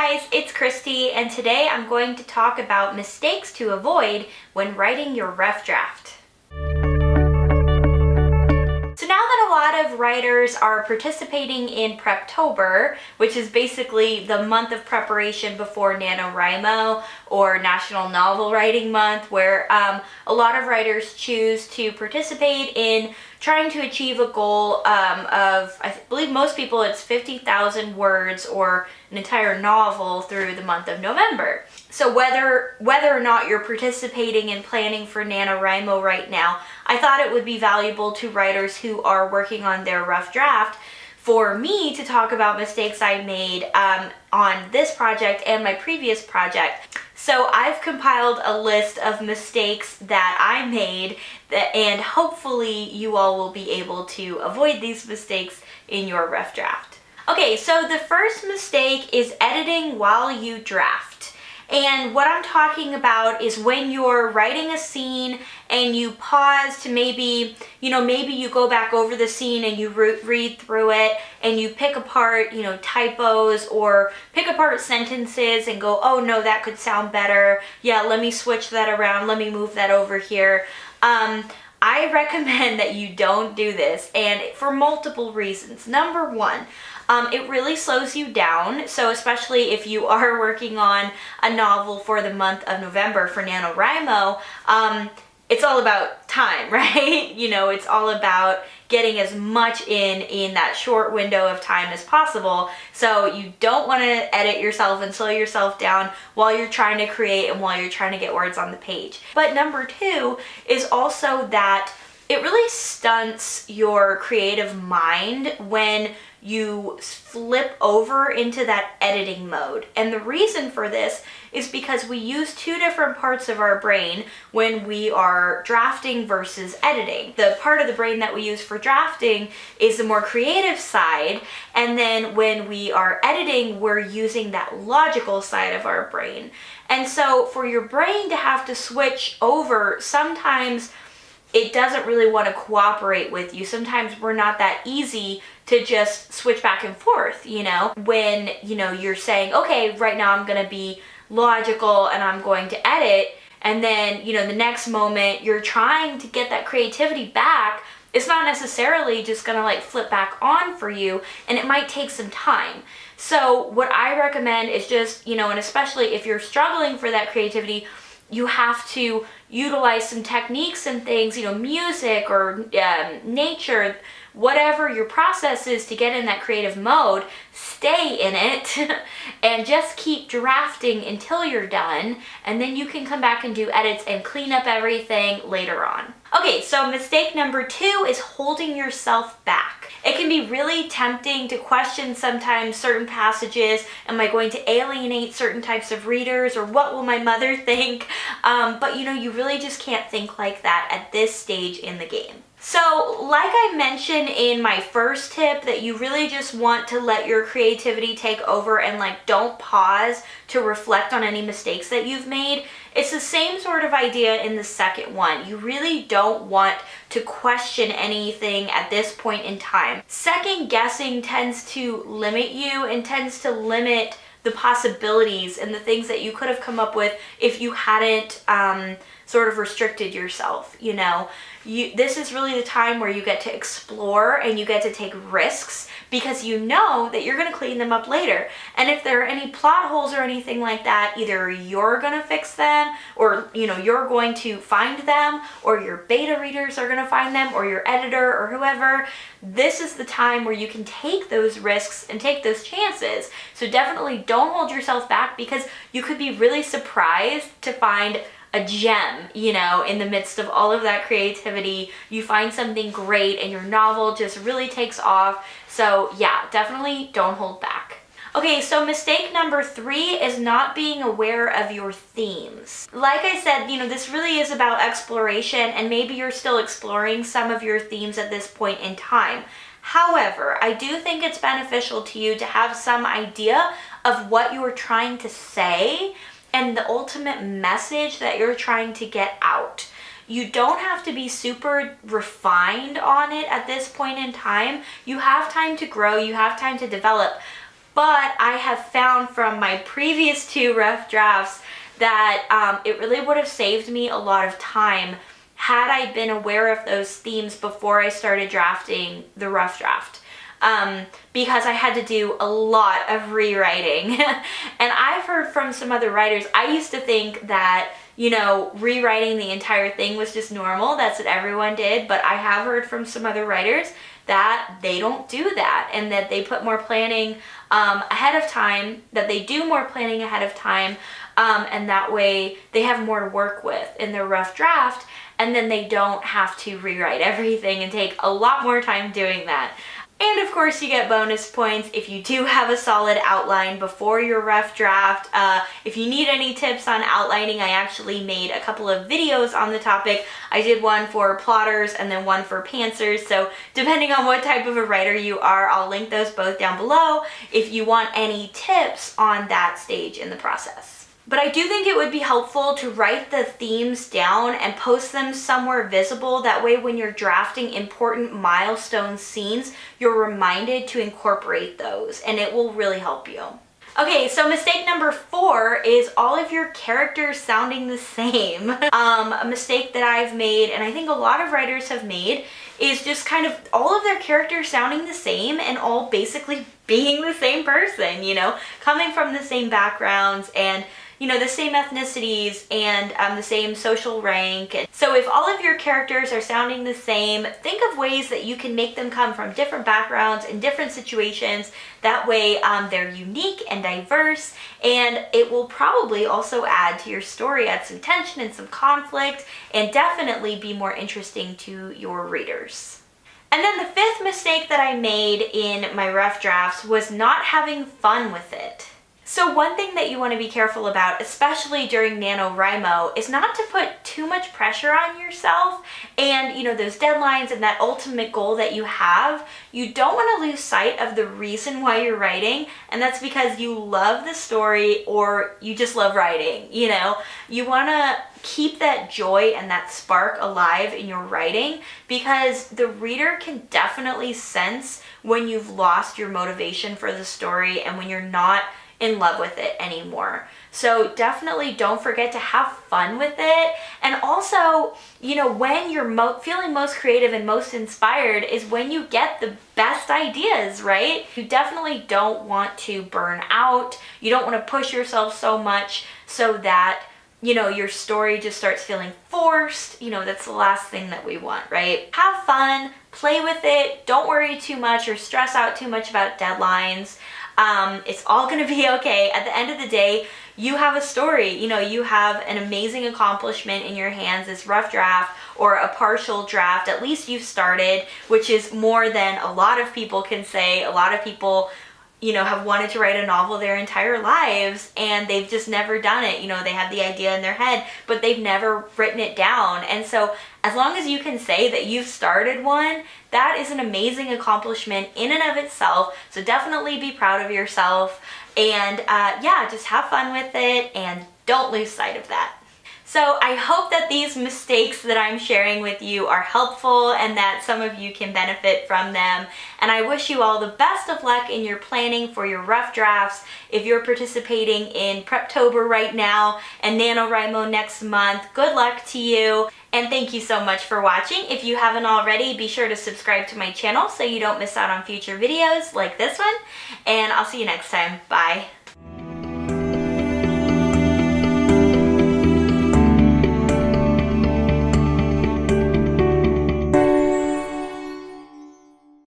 guys, it's Christy, and today I'm going to talk about mistakes to avoid when writing your rough draft. So now that a lot of writers are participating in Preptober, which is basically the month of preparation before NaNoWriMo or National Novel Writing Month, where a lot of writers choose to participate in trying to achieve a goal of, I believe most people, it's 50,000 words or an entire novel through the month of November. So whether or not you're participating in planning for NaNoWriMo right now, I thought it would be valuable to writers who are working on their rough draft for me to talk about mistakes I made on this project and my previous project. So I've compiled a list of mistakes that I made and hopefully you all will be able to avoid these mistakes in your rough draft. Okay, so the first mistake is editing while you draft. And what I'm talking about is when you're writing a scene and you pause to maybe you go back over the scene and you read through it and you pick apart, typos or pick apart sentences and go, oh no, that could sound better. Yeah, let me switch that around. Let me move that over here. I recommend that you don't do this, and for multiple reasons. Number one, it really slows you down. So especially if you are working on a novel for the month of November for NaNoWriMo, it's all about time, right? It's all about getting as much in that short window of time as possible. So you don't want to edit yourself and slow yourself down while you're trying to create and while you're trying to get words on the page. But number two is also that it really stunts your creative mind when you flip over into that editing mode. And the reason for this is because we use two different parts of our brain when we are drafting versus editing. The part of the brain that we use for drafting is the more creative side, and then when we are editing, we're using that logical side of our brain. And so for your brain to have to switch over, sometimes it doesn't really want to cooperate with you. Sometimes we're not that easy to just switch back and forth, when, you're saying, okay, right now I'm going to be logical and I'm going to edit. And then, the next moment you're trying to get that creativity back. It's not necessarily just going to flip back on for you, and it might take some time. So what I recommend is just, and especially if you're struggling for that creativity, you have to utilize some techniques and things, music or nature, whatever your process is to get in that creative mode, stay in it and just keep drafting until you're done, and then you can come back and do edits and clean up everything later on. Okay, so mistake number two is holding yourself back. It can be really tempting to question sometimes certain passages. Am I going to alienate certain types of readers, or what will my mother think? But you really just can't think like that at this stage in the game. So like I mentioned in my first tip, that you really just want to let your creativity take over and don't pause to reflect on any mistakes that you've made. It's the same sort of idea in the second one. You really don't want to question anything at this point in time. Second guessing tends to limit you and tends to limit the possibilities and the things that you could have come up with if you hadn't sort of restricted yourself. This is really the time where you get to explore and you get to take risks, because you know that you're going to clean them up later. And if there are any plot holes or anything like that, either you're going to fix them, or you're going to find them, or your beta readers are going to find them, or your editor or whoever. This is the time where you can take those risks and take those chances. So definitely don't hold yourself back, because you could be really surprised to find a gem, in the midst of all of that creativity. You find something great and your novel just really takes off. So yeah, definitely don't hold back. Okay, so mistake number three is not being aware of your themes. Like I said, this really is about exploration, and maybe you're still exploring some of your themes at this point in time. However, I do think it's beneficial to you to have some idea of what you are trying to say and the ultimate message that you're trying to get out. You don't have to be super refined on it at this point in time. You have time to grow, you have time to develop, but I have found from my previous 2 rough drafts that it really would have saved me a lot of time had I been aware of those themes before I started drafting the rough draft. Because I had to do a lot of rewriting. And I've heard from some other writers, I used to think that, you know, rewriting the entire thing was just normal. That's what everyone did. But I have heard from some other writers that they don't do that, and that they put more planning ahead of time, that they do more planning ahead of time, and that way they have more to work with in their rough draft, and then they don't have to rewrite everything and take a lot more time doing that. And of course you get bonus points if you do have a solid outline before your rough draft. If you need any tips on outlining, I actually made a couple of videos on the topic. I did one for plotters and then one for pantsers, so depending on what type of a writer you are, I'll link those both down below if you want any tips on that stage in the process. But I do think it would be helpful to write the themes down and post them somewhere visible. That way when you're drafting important milestone scenes, you're reminded to incorporate those, and it will really help you. Okay, so mistake number 4 is all of your characters sounding the same. A mistake that I've made, and I think a lot of writers have made, is just kind of all of their characters sounding the same and all basically being the same person, you know, coming from the same backgrounds and, you know, the same ethnicities and the same social rank. And so if all of your characters are sounding the same, think of ways that you can make them come from different backgrounds and different situations. That way they're unique and diverse, and it will probably also add to your story, add some tension and some conflict, and definitely be more interesting to your readers. And then the 5th mistake that I made in my rough drafts was not having fun with it. So one thing that you want to be careful about, especially during NaNoWriMo, is not to put too much pressure on yourself and, you know, those deadlines and that ultimate goal that you have. You don't want to lose sight of the reason why you're writing, and that's because you love the story or you just love writing, you know. You want to keep that joy and that spark alive in your writing, because the reader can definitely sense when you've lost your motivation for the story and when you're not in love with it anymore. So definitely don't forget to have fun with it. And also, you know, when you're feeling most creative and most inspired is when you get the best ideas, right? You definitely don't want to burn out. You don't want to push yourself so much so that, you know, your story just starts feeling forced. You know, that's the last thing that we want, right? Have fun, play with it, don't worry too much or stress out too much about deadlines. It's all gonna be okay. At the end of the day, you have a story. You know, you have an amazing accomplishment in your hands, this rough draft or a partial draft. At least you've started, which is more than a lot of people can say. A lot of people, you know, have wanted to write a novel their entire lives and they've just never done it. You know, they have the idea in their head, but they've never written it down. And so as long as you can say that you've started one, that is an amazing accomplishment in and of itself. So definitely be proud of yourself, and yeah, just have fun with it and don't lose sight of that. So I hope that these mistakes that I'm sharing with you are helpful and that some of you can benefit from them. And I wish you all the best of luck in your planning for your rough drafts. If you're participating in Preptober right now and NaNoWriMo next month, good luck to you. And thank you so much for watching. If you haven't already, be sure to subscribe to my channel so you don't miss out on future videos like this one. And I'll see you next time. Bye.